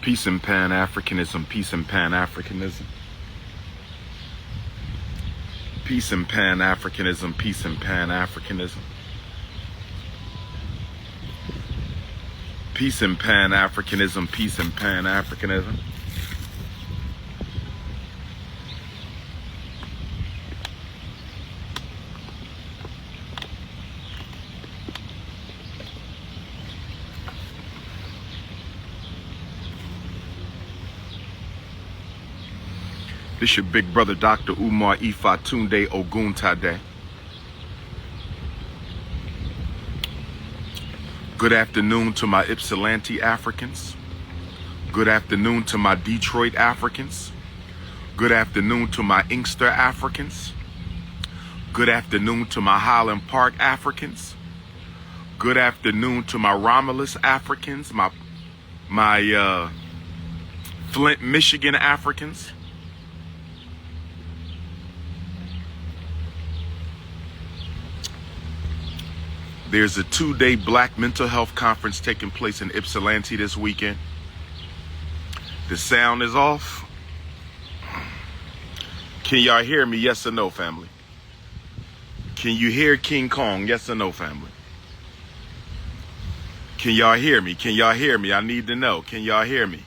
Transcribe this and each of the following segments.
Peace and Pan-Africanism, peace and Pan-Africanism. Peace and Pan-Africanism, peace and Pan-Africanism. Peace and Pan-Africanism, peace and Pan-Africanism. This your big brother, Dr. Umar Ifatunde Oguntade. Good afternoon to my Ypsilanti Africans. Good afternoon to my Detroit Africans. Good afternoon to my Inkster Africans. Good afternoon to my Highland Park Africans. Good afternoon to my Romulus Africans, my Flint, Michigan Africans. There's a 2-day Black Mental Health Conference taking place in Ypsilanti this weekend. The sound is off. Can y'all hear me? Yes or no, family? Can you hear King Kong? Yes or no, family? Can y'all hear me? Can y'all hear me? I need to know. Can y'all hear me?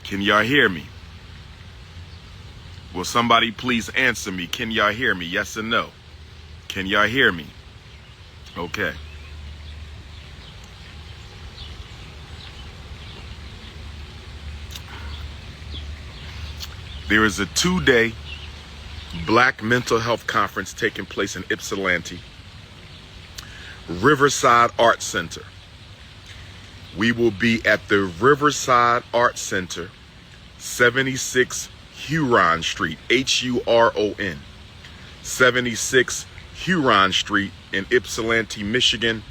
Can y'all hear me? Will somebody please answer me? Can y'all hear me? Yes or no? Can y'all hear me? Okay. There is a 2-day Black Mental Health Conference taking place in Ypsilanti, Riverside Art Center. We will be at the Riverside Art Center, 76 Huron Street, Huron, 76 Huron Street in Ypsilanti, Michigan,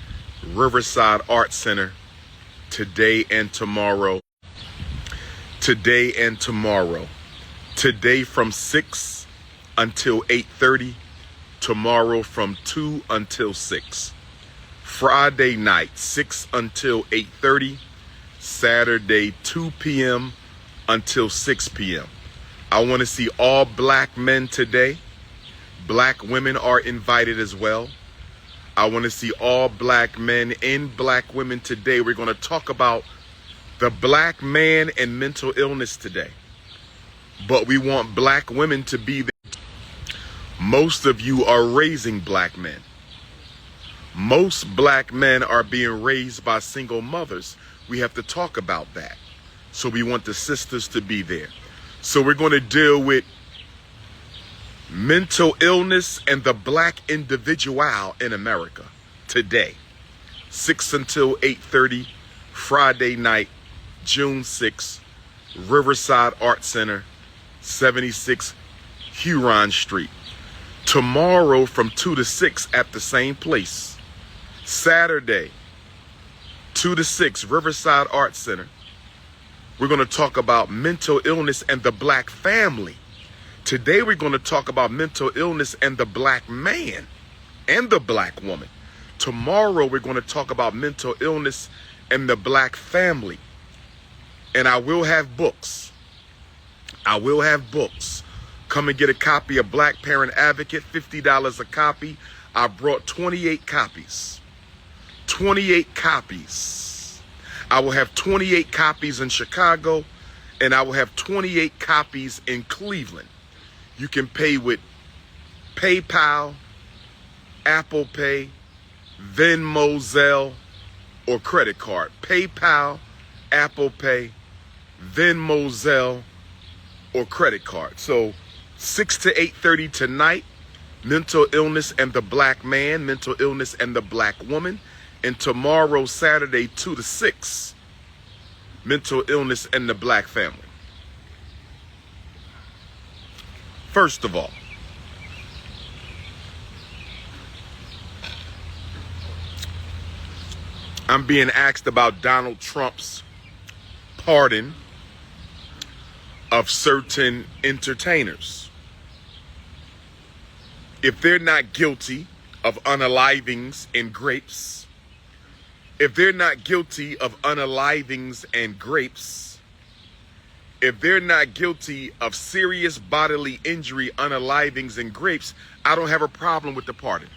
Riverside Art Center, today and tomorrow. Today and tomorrow. Today from 6 until 8:30. Tomorrow from 2 until 6. Friday night, 6 until 8:30. Saturday, 2 p.m. until 6 p.m. I want to see all Black men today. Black women are invited as well. I want to see all Black men and Black women today. We're going to talk about the Black man and mental illness today. But we want Black women to be there. Most of you are raising Black men. Most Black men are being raised by single mothers. We have to talk about that. So we want the sisters to be there. So we're going to deal with mental illness and the Black individual in America today, 6 until 8:30, Friday night, June 6th, Riverside Art Center, 76 Huron Street. Tomorrow from 2 to 6 at the same place. Saturday, 2 to 6, Riverside Art Center. We're going to talk about mental illness and the Black family. Today we're going to talk about mental illness and the Black man and the Black woman. Tomorrow we're going to talk about mental illness and the Black family. And I will have books. I will have books. Come and get a copy of Black Parent Advocate, $50 a copy. I brought 28 copies. 28 copies. I will have 28 copies in Chicago, and I will have 28 copies in Cleveland. You can pay with PayPal, Apple Pay, Venmo, Zelle, or credit card. PayPal, Apple Pay, Venmo, Zelle, or credit card. So 6 to 8:30 tonight, mental illness and the Black man, mental illness and the Black woman. And tomorrow, Saturday, 2 to 6, mental illness and the Black family. First of all, I'm being asked about Donald Trump's pardon of certain entertainers. If they're not guilty of unalivings and grapes, if they're not guilty of unalivings and grapes, if they're not guilty of serious bodily injury, unalivings, and grapes, I don't have a problem with the pardon.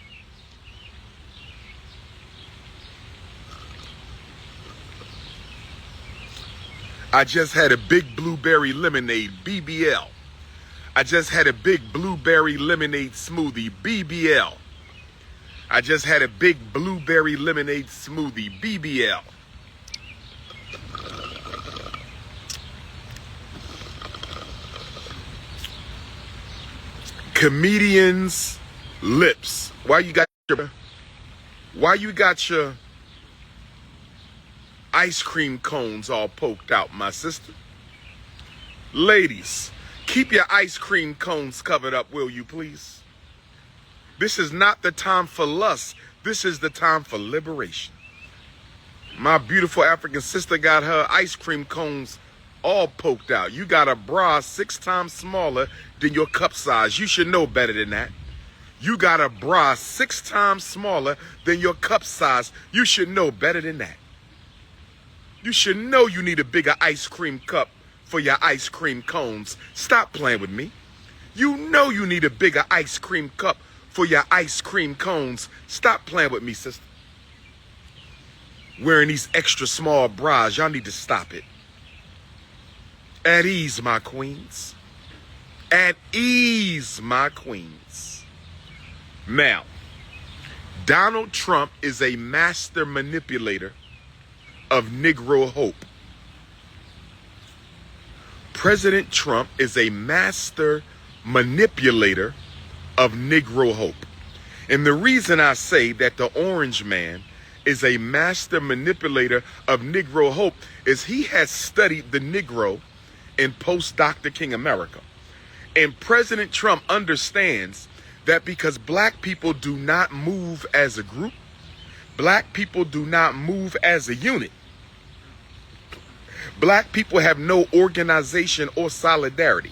I just had a big blueberry lemonade, BBL. I just had a big blueberry lemonade smoothie, BBL. I just had a big blueberry lemonade smoothie, BBL. Comedians' lips. Why you got your ice cream cones all poked out, my sister? Ladies, keep your ice cream cones covered up, will you please? This is not the time for lust. This is the time for liberation. My beautiful African sister got her ice cream cones all poked out. You got a bra 6 times smaller than your cup size. You should know better than that. You got a bra 6 times smaller than your cup size. You should know better than that. You should know you need a bigger ice cream cup for your ice cream cones. Stop playing with me. You know you need a bigger ice cream cup for your ice cream cones. Stop playing with me, sister. Wearing these extra small bras, y'all need to stop it. At ease, my queens. At ease, my queens. Now, Donald Trump is a master manipulator of Negro hope. President Trump is a master manipulator of Negro hope. And the reason I say that the orange man is a master manipulator of Negro hope is he has studied the Negro in post-Dr. King America. And President Trump understands that because black people do not move as a group, black people do not move as a unit, black people have no organization or solidarity.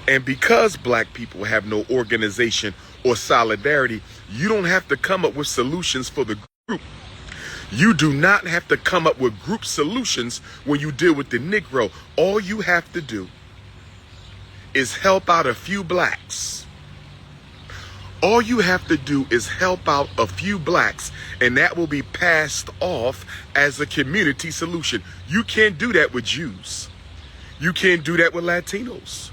And because black people have no organization or solidarity, you don't have to come up with solutions for the group. You do not have to come up with group solutions when you deal with the Negro. All you have to do is help out a few blacks. All you have to do is help out a few blacks, and that will be passed off as a community solution. You can't do that with Jews. You can't do that with Latinos.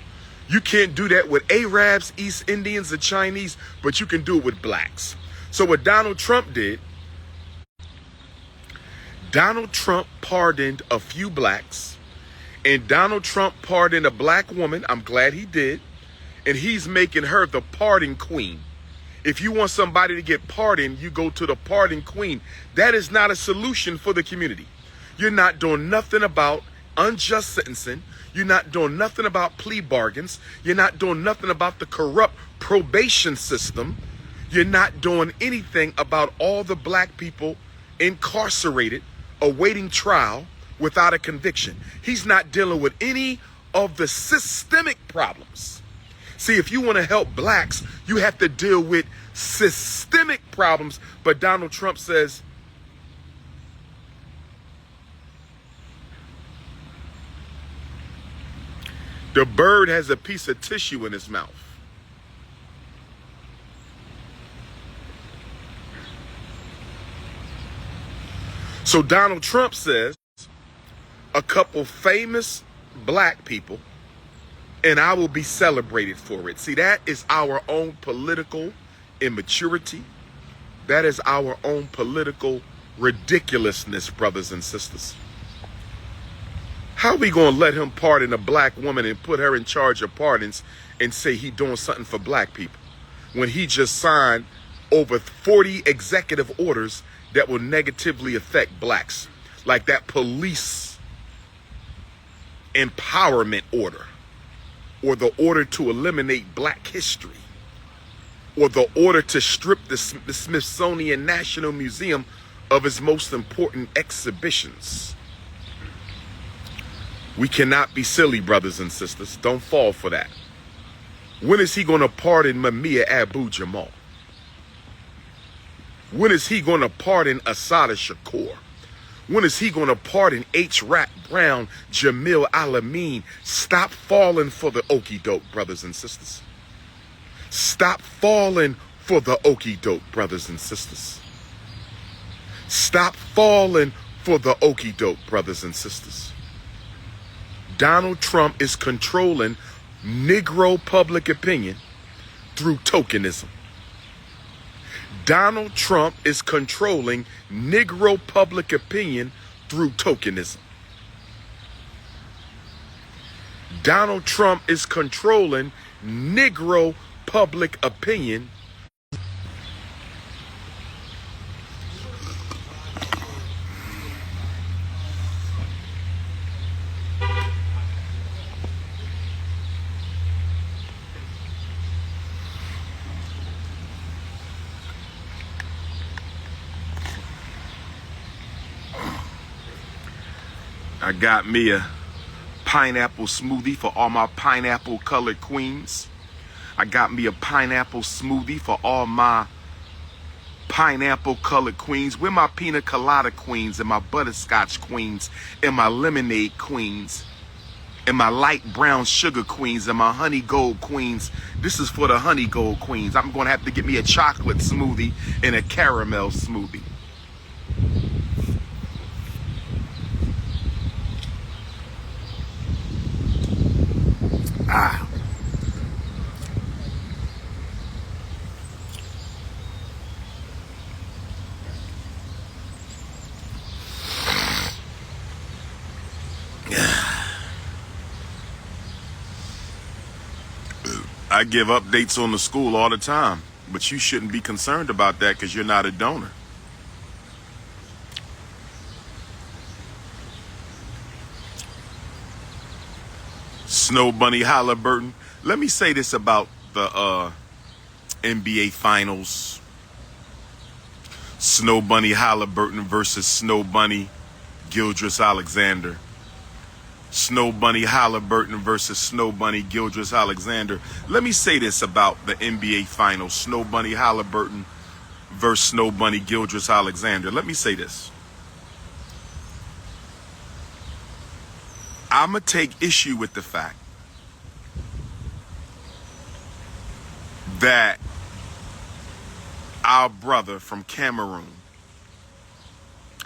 You can't do that with Arabs, East Indians, or Chinese, but you can do it with blacks. So what Donald Trump did, Donald Trump pardoned a few blacks, and Donald Trump pardoned a black woman. I'm glad he did. And he's making her the pardon queen. If you want somebody to get pardoned, you go to the pardon queen. That is not a solution for the community. You're not doing nothing about unjust sentencing. You're not doing nothing about plea bargains. You're not doing nothing about the corrupt probation system. You're not doing anything about all the black people incarcerated, awaiting trial without a conviction. He's not dealing with any of the systemic problems. See, if you want to help blacks, you have to deal with systemic problems. But Donald Trump says, the bird has a piece of tissue in his mouth. So Donald Trump says a couple famous black people, and I will be celebrated for it. See, that is our own political immaturity. That is our own political ridiculousness, brothers and sisters. How are we going to let him pardon a black woman and put her in charge of pardons and say he doing something for black people when he just signed over 40 executive orders that will negatively affect blacks, like that police empowerment order, or the order to eliminate black history, or the order to strip the Smithsonian National Museum of its most important exhibitions. We cannot be silly, brothers and sisters. Don't fall for that. When is he going to pardon Mamiya Abu Jamal? When is he going to pardon Assata Shakur? When is he going to pardon H. Rat Brown, Jamil Alameen? Stop falling for the okie doke, brothers and sisters. Stop falling for the okie doke, brothers and sisters. Stop falling for the okie doke, brothers and sisters. Donald Trump is controlling Negro public opinion through tokenism. Donald Trump is controlling Negro public opinion through tokenism. Donald Trump is controlling Negro public opinion . I got me a pineapple smoothie for all my pineapple colored queens. I got me a pineapple smoothie for all my pineapple colored queens. Where my pina colada queens and my butterscotch queens and my lemonade queens and my light brown sugar queens and my honey gold queens. This is for the honey gold queens. I'm going to have to get me a chocolate smoothie and a caramel smoothie. I give updates on the school all the time, but you shouldn't be concerned about that because you're not a donor. Snow Bunny Halliburton. Let me say this about the NBA Finals. Snow Bunny Halliburton versus Snow Bunny Gildress Alexander. Snow Bunny Halliburton versus Snow Bunny Gildress Alexander. Let me say this about the NBA Finals. Snow Bunny Halliburton versus Snow Bunny Gildress Alexander. Let me say this. I'm going to take issue with the fact that our brother from Cameroon,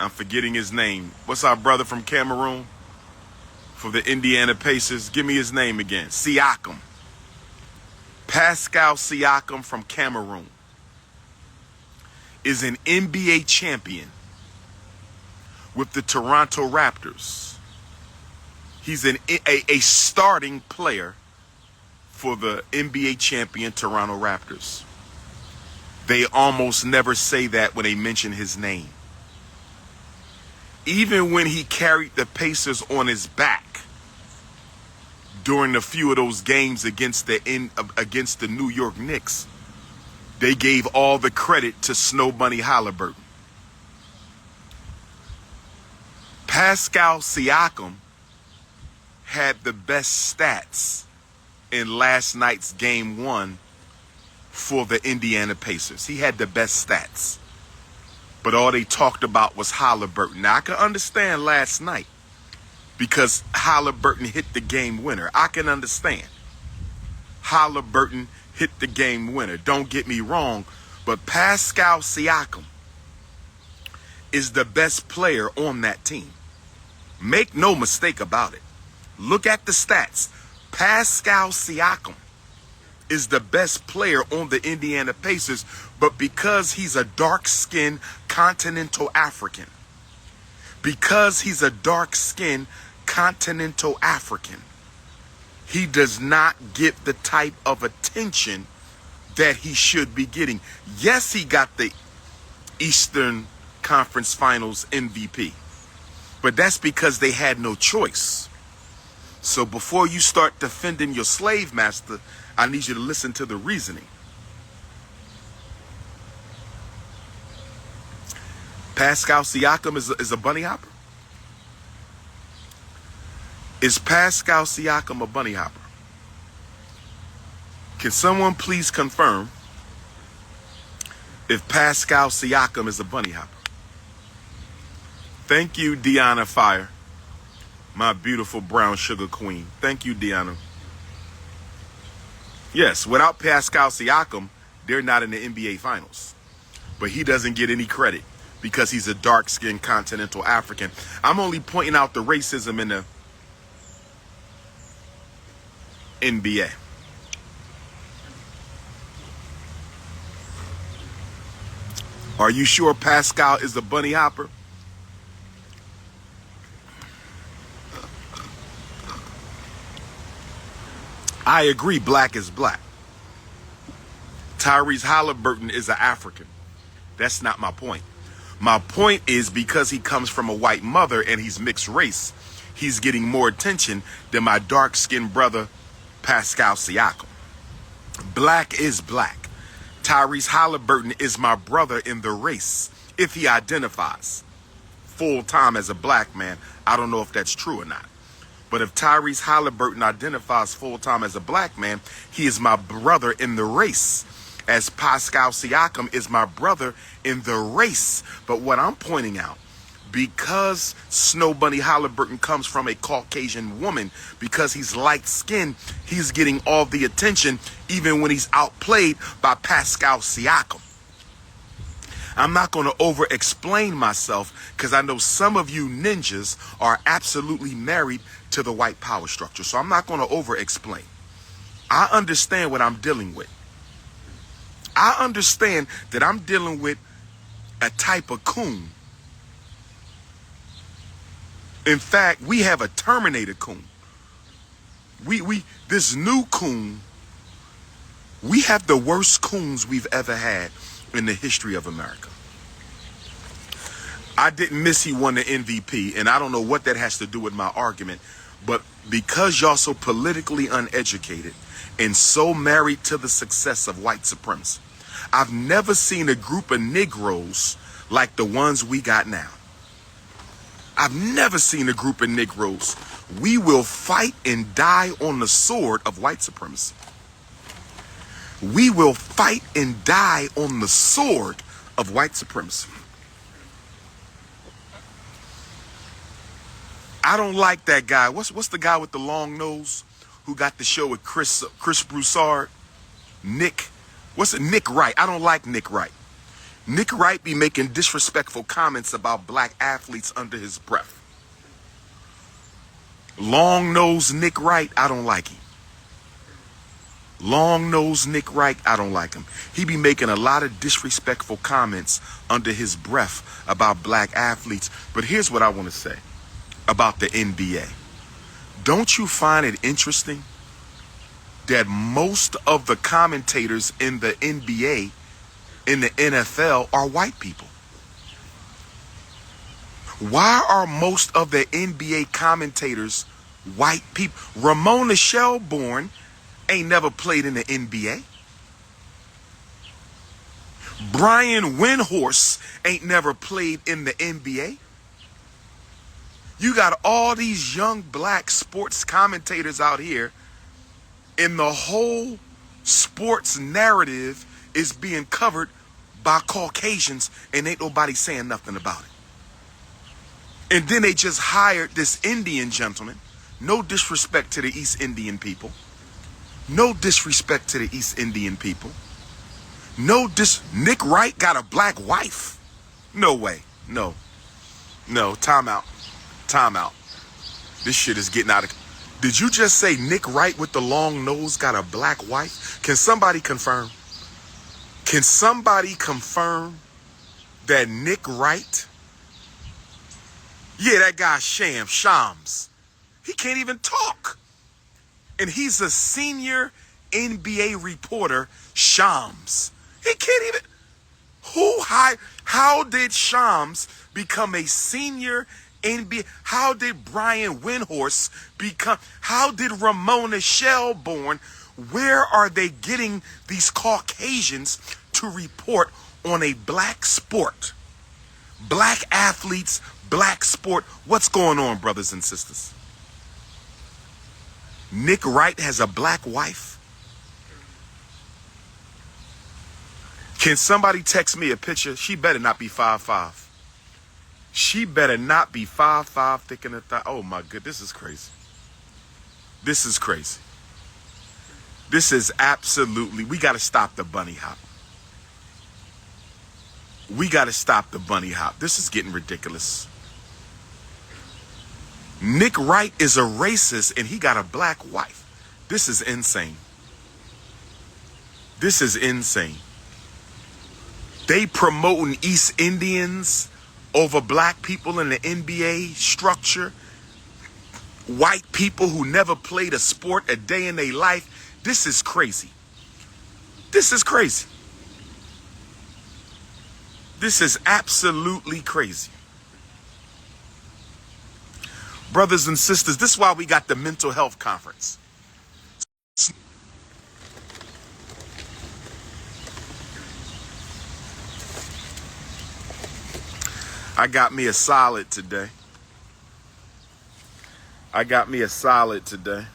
I'm forgetting his name. What's our brother from Cameroon? For the Indiana Pacers. Give me his name again. Siakam. Pascal Siakam from Cameroon is an NBA champion with the Toronto Raptors. He's a starting player for the NBA champion Toronto Raptors. They almost never say that when they mention his name. Even when he carried the Pacers on his back during a few of those games against the New York Knicks, they gave all the credit to Snow Bunny Halliburton. Pascal Siakam had the best stats in last night's game 1 for the Indiana Pacers. He had the best stats. But all they talked about was Halliburton. Now, I can understand last night because Halliburton hit the game winner. I can understand. Halliburton hit the game winner. Don't get me wrong, but Pascal Siakam is the best player on that team. Make no mistake about it. Look at the stats. Pascal Siakam is the best player on the Indiana Pacers, but because he's a dark-skinned continental African, he does not get the type of attention that he should be getting. Yes, he got the Eastern Conference Finals MVP, but that's because they had no choice. So before you start defending your slave master, I need you to listen to the reasoning. Pascal Siakam is a bunny hopper? Is Pascal Siakam a bunny hopper? Can someone please confirm if Pascal Siakam is a bunny hopper? Thank you, Deanna Fire, my beautiful brown sugar queen. Thank you, Deanna. Yes, without Pascal Siakam, they're not in the NBA Finals. But he doesn't get any credit because he's a dark-skinned continental African. I'm only pointing out the racism in the NBA. Are you sure Pascal is a bunny hopper? I agree, black is black. Tyrese Halliburton is an African. That's not my point. My point is because he comes from a white mother and he's mixed race, he's getting more attention than my dark-skinned brother, Pascal Siakam. Black is black. Tyrese Halliburton is my brother in the race, if he identifies full-time as a black man. I don't know if that's true or not. But if Tyrese Halliburton identifies full-time as a black man, he is my brother in the race, as Pascal Siakam is my brother in the race. But what I'm pointing out, because Snow Bunny Halliburton comes from a Caucasian woman, because he's light-skinned, he's getting all the attention, even when he's outplayed by Pascal Siakam. I'm not going to over-explain myself because I know some of you ninjas are absolutely married to the white power structure. So I'm not going to over-explain. I understand what I'm dealing with. I understand that I'm dealing with a type of coon. In fact, we have a Terminator coon. This new coon, we have the worst coons we've ever had in the history of America. I didn't miss he won the MVP, and I don't know what that has to do with my argument, but because y'all so politically uneducated and so married to the success of white supremacy, I've never seen a group of Negroes like the ones we got now. I've never seen a group of Negroes. We will fight and die on the sword of white supremacy. We will fight and die on the sword of white supremacy. I don't like that guy. What's the guy with the long nose who got the show with Chris Broussard? Nick Wright. I don't like Nick Wright. Nick Wright be making disrespectful comments about black athletes under his breath. Long nose Nick Wright, I don't like him. Long nose Nick Wright, I don't like him. He be making a lot of disrespectful comments under his breath about black athletes. But here's what I want to say about the NBA. Don't you find it interesting that most of the commentators in the NBA, in the NFL, are white people? Why are most of the NBA commentators white people? Ramona Shelburne ain't never played in the NBA. Brian Windhorst ain't never played in the NBA. You got all these young black sports commentators out here, and the whole sports narrative is being covered by Caucasians, and ain't nobody saying nothing about it. And then they just hired this Indian gentleman. No disrespect to the East Indian people. No disrespect to the East Indian people. Nick Wright got a black wife. No way. No. Time out. This shit is getting out of... Did you just say Nick Wright with the long nose got a black wife? Can somebody confirm? Can somebody confirm that Nick Wright... Yeah, that guy Shams. He can't even talk. And he's a senior NBA reporter, Shams. He can't even... How did Shams become a senior NBA? How did Brian Windhorst become... How did Ramona Shelburne... Where are they getting these Caucasians to report on a black sport? Black athletes, black sport. What's going on, brothers and sisters? Nick Wright has a black wife. Can somebody text me a picture? She better not be 5'5". She better not be 5'5", thick in the thigh. Oh my good, this is crazy. This is crazy. This is absolutely, we got to stop the bunny hop. We got to stop the bunny hop. This is getting ridiculous. Nick Wright is a racist and he got a black wife. This is insane. This is insane. They promoting East Indians over black people in the NBA structure. White people who never played a sport a day in their life. This is crazy. This is crazy. This is absolutely crazy. Brothers and sisters, this is why we got the mental health conference. I got me a salad today. I got me a salad today.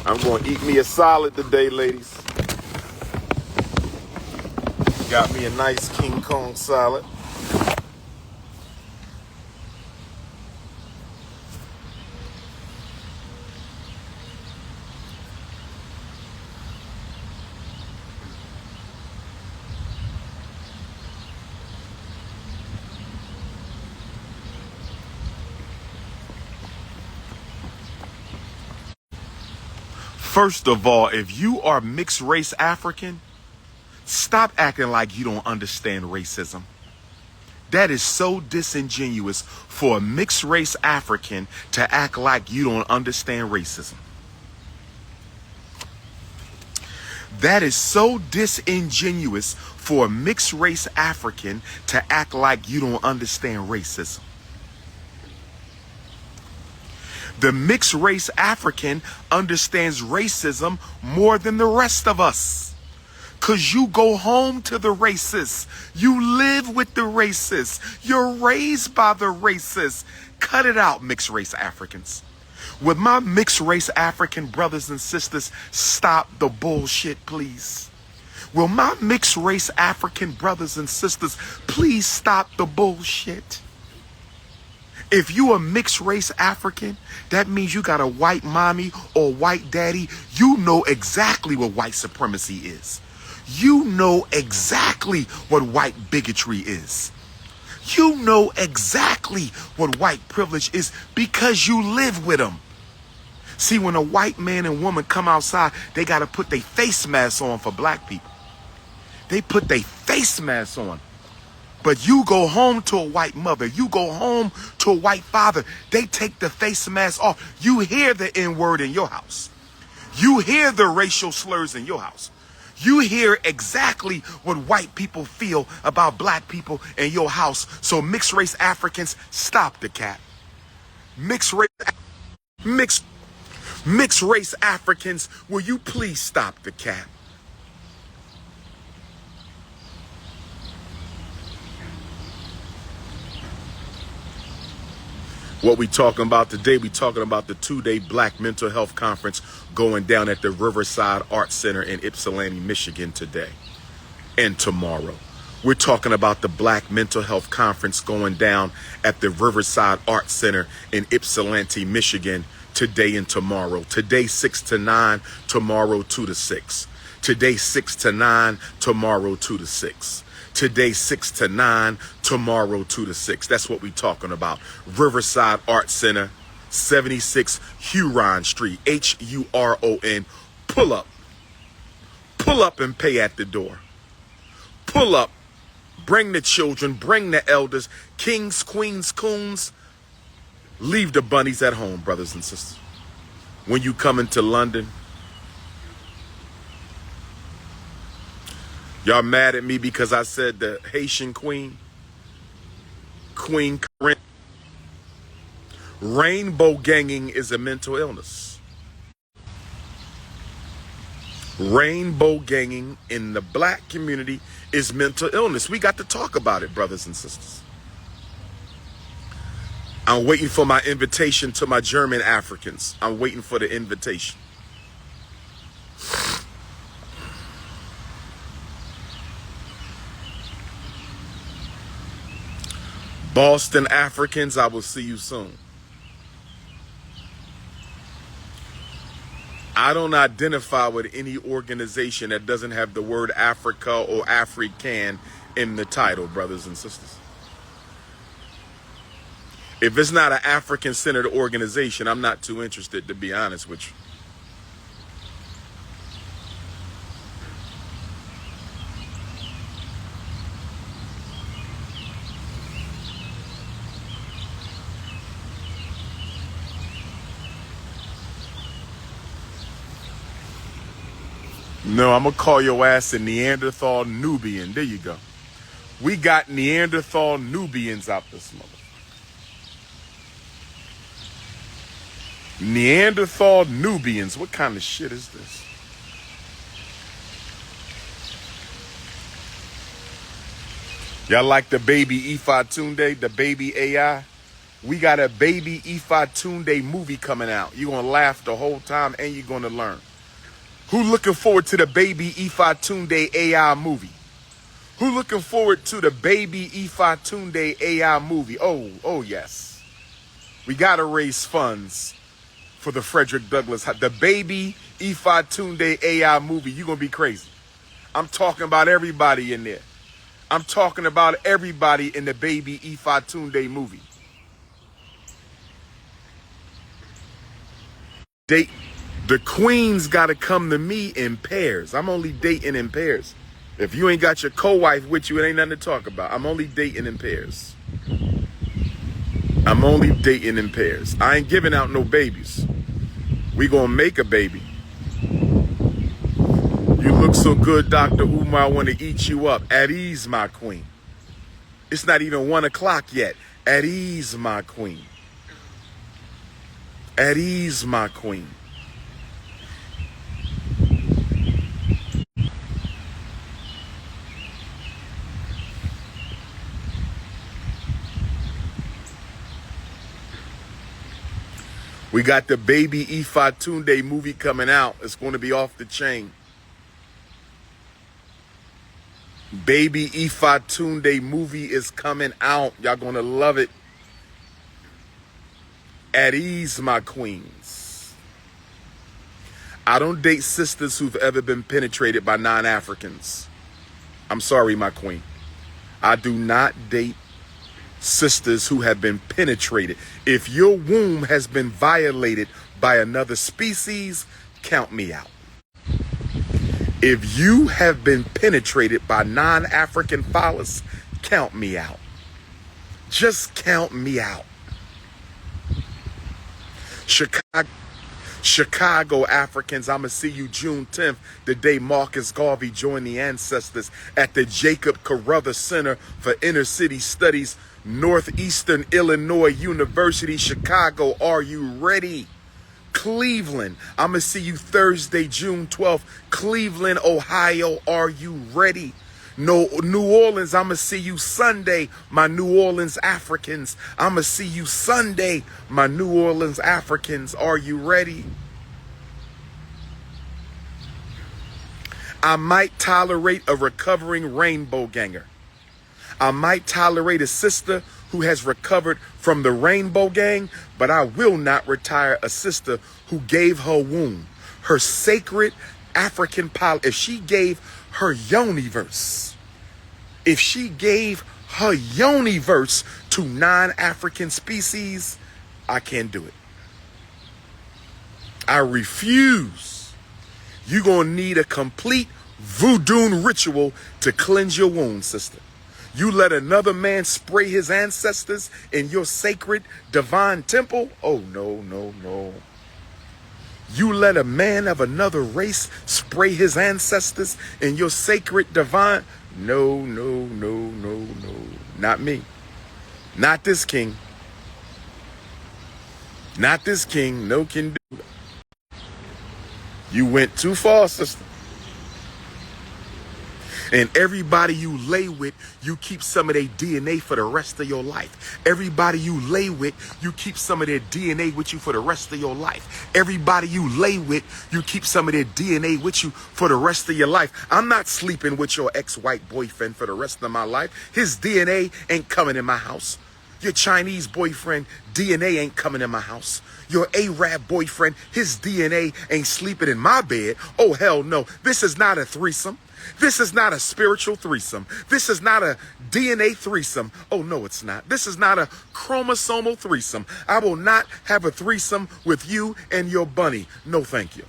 I'm going to eat me a salad today, ladies. Got me a nice King Kong salad. First of all, if you are mixed race African, stop acting like you don't understand racism. That is so disingenuous for a mixed race African to act like you don't understand racism. That is so disingenuous for a mixed race African to act like you don't understand racism. The mixed race African understands racism more than the rest of us. Because you go home to the racists. You live with the racists. You're raised by the racists. Cut it out, mixed race Africans. With my mixed race African brothers and sisters, stop the bullshit, please. Will my mixed race African brothers and sisters please stop the bullshit? If you a mixed race African, that means you got a white mommy or white daddy. You know exactly what white supremacy is. You know exactly what white bigotry is. You know exactly what white privilege is because you live with them. See, when a white man and woman come outside, they got to put their face masks on for black people. They put their face masks on. But you go home to a white mother, you go home to a white father, they take the face mask off. You hear the N-word in your house. You hear the racial slurs in your house. You hear exactly what white people feel about black people in your house. So mixed race Africans, stop the cap. Mixed race Africans, will you please stop the cap? What we talking about today, we talking about the 2-day Black Mental Health Conference going down at the Riverside Art Center in Ypsilanti, Michigan today and tomorrow. We're talking about the Black Mental Health Conference going down at the Riverside Art Center in Ypsilanti, Michigan today and tomorrow. Today 6 to 9, tomorrow 2 to 6. Today 6 to 9, tomorrow 2 to 6. Today 6 to 9, tomorrow 2 to 6. That's what we're talking about. Riverside Art Center, 76 Huron Street, Huron. Pull up. Pull up and pay at the door. Pull up. Bring the children, bring the elders, kings, queens, coons. Leave the bunnies at home, brothers and sisters. When you come into London, y'all mad at me because I said the Haitian queen, Queen Corinne. Rainbow ganging is a mental illness. Rainbow ganging in the black community is mental illness. We got to talk about it, brothers and sisters. I'm waiting for my invitation to my German Africans. I'm waiting for the invitation. Boston Africans, I will see you soon. I don't identify with any organization that doesn't have the word Africa or African in the title, brothers and sisters. If it's not an African-centered organization, I'm not too interested, to be honest with you. No, I'm going to call your ass a Neanderthal Nubian. There you go. We got Neanderthal Nubians out this mother. Neanderthal Nubians. What kind of shit is this? Y'all like the baby Ifa Tunde, the baby AI? We got a baby Ifa Tunde movie coming out. You're going to laugh the whole time and you're going to learn. Who looking forward to the baby Ifa Tunde AI movie? Who looking forward to the baby Ifa Tunde AI movie? Oh yes. We got to raise funds for the Frederick Douglass. The baby Ifa Tunde AI movie. You're going to be crazy. I'm talking about everybody in there. I'm talking about everybody in the baby Ifa Tunde movie. The queens got to come to me in pairs. I'm only dating in pairs. If you ain't got your co-wife with you, it ain't nothing to talk about. I'm only dating in pairs. I'm only dating in pairs. I ain't giving out no babies. We gonna make a baby. You look so good, Dr. Umar, I want to eat you up. At ease, my queen. It's not even 1 o'clock yet. At ease, my queen. At ease, my queen. We got the baby Ifa Tunde movie coming out. It's going to be off the chain. Baby Ifa Tunde movie is coming out. Y'all going to love it. At ease, my queens. I don't date sisters who've ever been penetrated by non-Africans. I'm sorry, my queen. I do not date sisters who have been penetrated. If your womb has been violated by another species, count me out. If you have been penetrated by non-African phallus, count me out. Just count me out. Chicago Africans, I'm going to see you June 10th, the day Marcus Garvey joined the ancestors at the Jacob Carruthers Center for Inner City Studies, Northeastern Illinois University, Chicago. Are you ready? Cleveland, I'm going to see you Thursday, June 12th, Cleveland, Ohio. Are you ready? No, New Orleans, I'm going to see you Sunday, my New Orleans Africans. I'm going to see you Sunday, my New Orleans Africans. Are you ready? I might tolerate a recovering rainbow ganger. I might tolerate a sister who has recovered from the rainbow gang, but I will not retire a sister who gave her womb, her sacred African power. If she gave her yoniverse, if she gave her yoniverse to non-African species, I can't do it. I refuse. You're going to need a complete voodoo ritual to cleanse your wound, sister. You let another man spray his ancestors in your sacred divine temple? Oh, no, no, no. You let a man of another race spray his ancestors in your sacred divine? No, no, no, no, no. Not me. Not this king. Not this king. No can do. You went too far, sister. And everybody you lay with, you keep some of their DNA for the rest of your life. Everybody you lay with, you keep some of their DNA with you for the rest of your life. Everybody you lay with, you keep some of their DNA with you for the rest of your life. I'm not sleeping with your ex-white boyfriend for the rest of my life. His DNA ain't coming in my house. Your Chinese boyfriend, DNA ain't coming in my house. Your Arab boyfriend, his DNA ain't sleeping in my bed. Oh, hell no. This is not a threesome. This is not a spiritual threesome. This is not a DNA threesome. Oh, no, it's not. This is not a chromosomal threesome. I will not have a threesome with you and your bunny. No, thank you.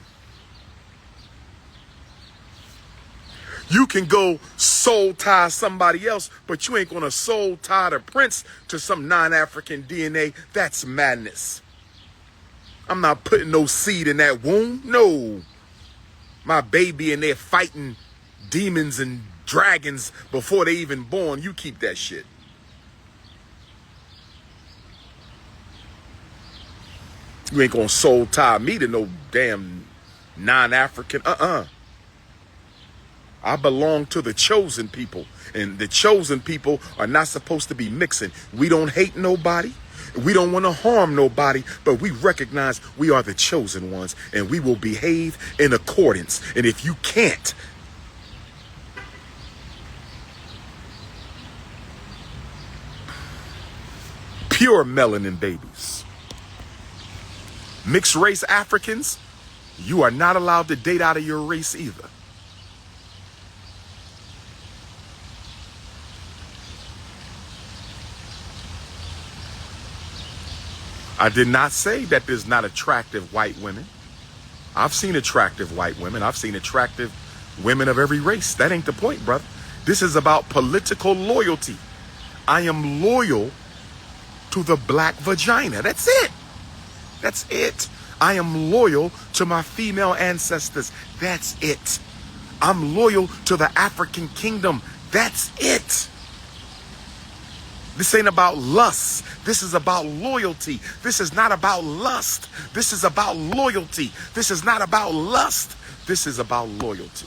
You can go soul tie somebody else, but you ain't gonna soul tie the prince to some non-African DNA. That's madness. I'm not putting no seed in that womb. No. My baby and they're fighting demons and dragons before they even born. You keep that shit. You ain't gonna soul tie me to no damn non-African. I belong to the chosen people, and the chosen people are not supposed to be mixing. We don't hate nobody. We don't want to harm nobody, but we recognize we are the chosen ones, and we will behave in accordance. And if you can't, pure melanin babies, mixed race Africans, you are not allowed to date out of your race either. I did not say that there's not attractive white women. I've seen attractive white women. I've seen attractive women of every race. That ain't the point, brother. This is about political loyalty. I am loyal to the black vagina. That's it. That's it. I am loyal to my female ancestors. That's it. I'm loyal to the African kingdom. That's it. This ain't about lust. This is about loyalty. This is not about lust. This is about loyalty. This is not about lust. This is about loyalty.